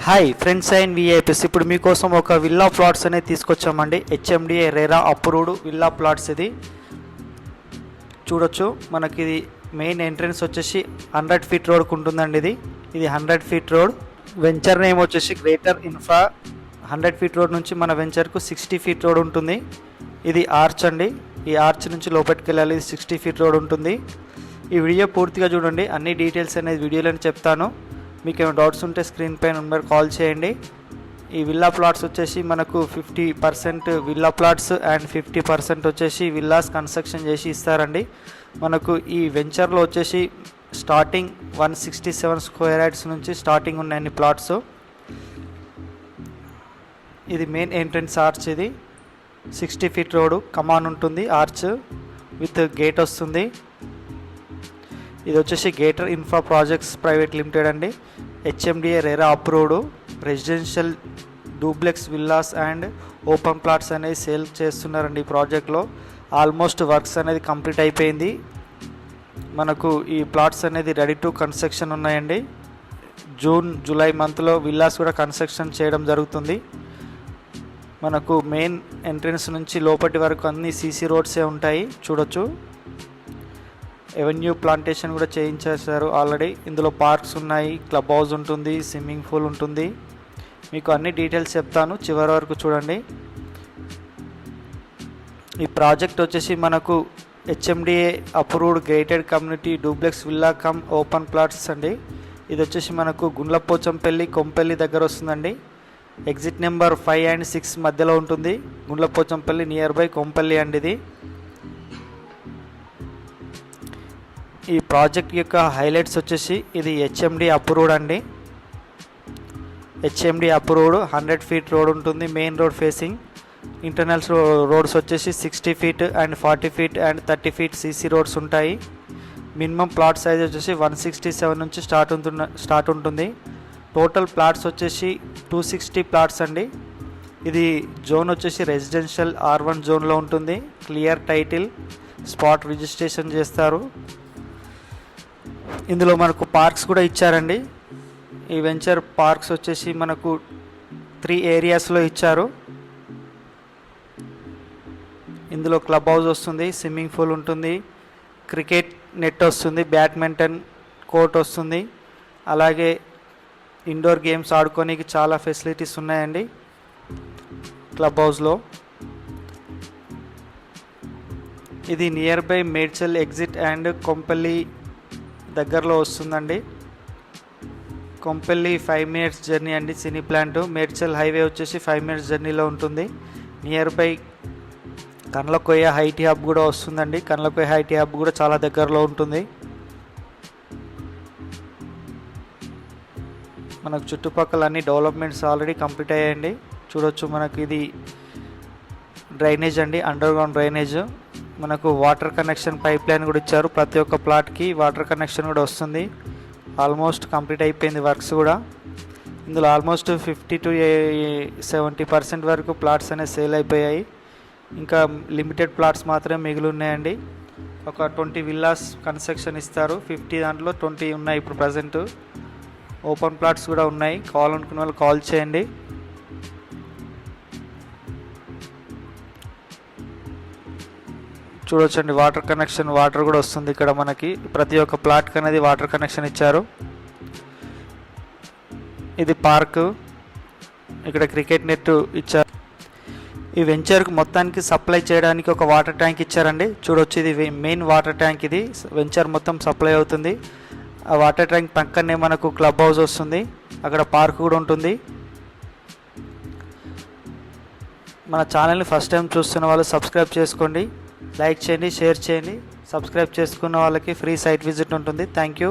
Hi friends and VIPs, ఇప్పుడు మీకోసం ఒక విల్లా ప్లాట్స్ అనేది తీసుకొచ్చామండి. HMDA RERA approved villa plots. ఇది చూడొచ్చు. మనకి ఇది మెయిన్ ఎంట్రన్స్ వచ్చేసి 100 ఫీట్ రోడ్కి ఉంటుందండి. ఇది 100 ఫీట్ రోడ్. వెంచర్ నేమ్ వచ్చేసి గ్రేటర్ ఇన్ఫ్రా. 100 ఫీట్ రోడ్ నుంచి మన వెంచర్కు 60 ఫీట్ రోడ్ ఉంటుంది. ఇది ఆర్చ్ అండి. ఈ ఆర్చ్ నుంచి లోపలికి వెళ్ళాలి. ఇది 60 ఫీట్ రోడ్ ఉంటుంది. ఈ వీడియో పూర్తిగా చూడండి. అన్ని డీటెయిల్స్ అనేది వీడియోలో చెప్తాను. మీకు ఏమైనా డౌట్స్ ఉంటే స్క్రీన్ పైన నెంబర్ కాల్ చేయండి. ఈ విల్లా ప్లాట్స్ వచ్చేసి మనకు 50% విల్లా ప్లాట్స్ అండ్ 50% వచ్చేసి విల్లాస్ కన్స్ట్రక్షన్ చేసి ఇస్తారండి. మనకు ఈ వెంచర్లో వచ్చేసి స్టార్టింగ్ 167 స్క్వేర్ యార్డ్స్ నుంచి స్టార్టింగ్ ఉన్నాయన్ని ప్లాట్స్. ఇది మెయిన్ ఎంట్రన్స్ ఆర్చ్. ఇది 60 ఫీట్ రోడ్ కమాన్ ఉంటుంది. ఆర్చ్ విత్ గేట్ వస్తుంది. ఇది వచ్చేసి greater infra projects private limited అండి. HMDA RERA approved residential duplex villas and open plots అనేది సేల్ చేస్తున్నారండి. ఈ ప్రాజెక్ట్లో ఆల్మోస్ట్ వర్క్స్ అనేది కంప్లీట్ అయిపోయింది. మనకు ఈ ప్లాట్స్ అనేది రెడీ టు కన్స్ట్రక్షన్ ఉన్నాయండి. జూన్ జూలై మంత్లో విల్లాస్ కూడా కన్స్ట్రక్షన్ చేయడం జరుగుతుంది. మనకు మెయిన్ ఎంట్రన్స్ నుంచి లోపటి వరకు అన్ని సీసీ రోడ్సే ఉంటాయి. చూడొచ్చు. ఎవెన్యూ ప్లాంటేషన్ కూడా చేయించేశారు ఆల్రెడీ. ఇందులో పార్క్స్ ఉన్నాయి, క్లబ్ హౌస్ ఉంటుంది, స్విమ్మింగ్ పూల్ ఉంటుంది. మీకు అన్ని డీటెయిల్స్ చెప్తాను, చివరి వరకు చూడండి. ఈ ప్రాజెక్ట్ వచ్చేసి మనకు HMDA approved gated community duplex villa come open plots అండి. ఇది వచ్చేసి మనకు గుండ్లపోచంపల్లి కొంపల్లి దగ్గర వస్తుందండి. ఎగ్జిట్ నెంబర్ 5 and 6 మధ్యలో ఉంటుంది. గుండ్లపోచంపల్లి నియర్ బై కొంపల్లి అండి. ఇది ఈ ప్రాజెక్ట్ యొక్క హైలైట్స్ వచ్చేసి ఇది హెచ్ఎండి అప్రూవ్డ్ అండి. హెచ్ఎండి అప్రూవ్డ్ 100 ఫీట్ రోడ్ ఉంటుంది. Main road facing. Internals roads వచ్చేసి 60 feet and 40 feet and 30 feet CC roads ఉంటాయి. మినిమం ప్లాట్ సైజ్ వచ్చేసి 167 నుంచి స్టార్ట్ ఉంటుంది. టోటల్ ప్లాట్స్ వచ్చేసి 260 ప్లాట్స్ అండి. ఇది జోన్ వచ్చేసి రెసిడెన్షియల్ R1 జోన్లో ఉంటుంది. క్లియర్ టైటిల్, స్పాట్ రిజిస్ట్రేషన్ చేస్తారు. ఇందులో మనకు పార్క్స్ కూడా ఇచ్చారండి. ఈ వెంచర్ పార్క్స్ వచ్చేసి మనకు 3 ఏరియాస్లో ఇచ్చారు. ఇందులో క్లబ్ హౌస్ వస్తుంది, స్విమ్మింగ్ పూల్ ఉంటుంది, క్రికెట్ నెట్ వస్తుంది, బ్యాడ్మింటన్ కోర్ట్ వస్తుంది. అలాగే ఇండోర్ గేమ్స్ ఆడుకోనికి చాలా ఫెసిలిటీస్ ఉన్నాయండి క్లబ్ హౌస్లో. ఇది near by Medchal exit and Kompally దగ్గరలో వస్తుందండి. కొంపల్లి 5 minutes జర్నీ అండి. సినీ ప్లాంట్ మేడ్చల్ హైవే వచ్చేసి 5 minutes జర్నీలో ఉంటుంది. Near by Kandlakoya IT hub కూడా వస్తుందండి. కండ్లకోయ ఐటీ హబ్ కూడా చాలా దగ్గరలో ఉంటుంది. మనకు చుట్టుపక్కల అన్ని డెవలప్మెంట్స్ ఆల్రెడీ కంప్లీట్ అయ్యాయండి. చూడొచ్చు. మనకు ఇది డ్రైనేజ్ అండి, అండర్ గ్రౌండ్ డ్రైనేజ్. మనకు వాటర్ కనెక్షన్ పైప్ లైన్ కూడా ఇచ్చారు. ప్రతి ఒక్క ప్లాట్కి వాటర్ కనెక్షన్ కూడా వస్తుంది. ఆల్మోస్ట్ కంప్లీట్ అయిపోయింది వర్క్స్ కూడా. ఇందులో ఆల్మోస్ట్ 50 to 70% వరకు ప్లాట్స్ అనేవి సేల్ అయిపోయాయి. ఇంకా లిమిటెడ్ ప్లాట్స్ మాత్రమే మిగిలి ఉన్నాయండి. ఒక 20 విల్లాస్ కన్స్ట్రక్షన్ ఇస్తారు. 50 దాంట్లో 20 ఉన్నాయి ఇప్పుడు ప్రజెంట్. ఓపెన్ ప్లాట్స్ కూడా ఉన్నాయి. కావాలనుకున్న వాళ్ళు కాల్ చేయండి. చూడొచ్చండి. వాటర్ కనెక్షన్, వాటర్ కూడా వస్తుంది ఇక్కడ మనకి. ప్రతి ఒక్క ప్లాట్కి అనేది వాటర్ కనెక్షన్ ఇచ్చారు. ఇది పార్క్. ఇక్కడ క్రికెట్ నెట్ ఇచ్చారు. ఈ వెంచర్కి మొత్తానికి సప్లై చేయడానికి ఒక వాటర్ ట్యాంక్ ఇచ్చారండి. చూడొచ్చు. ఇది మెయిన్ వాటర్ ట్యాంక్. ఇది వెంచర్ మొత్తం సప్లై అవుతుంది. ఆ వాటర్ ట్యాంక్ పక్కనే మనకు క్లబ్ హౌస్ వస్తుంది. అక్కడ పార్క్ కూడా ఉంటుంది. మన ఛానల్ని ఫస్ట్ టైం చూస్తున్న వాళ్ళు సబ్స్క్రైబ్ చేసుకోండి, లైక్ చేయండి, షేర్ చేయండి. సబ్స్క్రైబ్ చేసుకున్న వాళ్ళకి ఫ్రీ సైట్ విజిట్ ఉంటుంది. Thank you.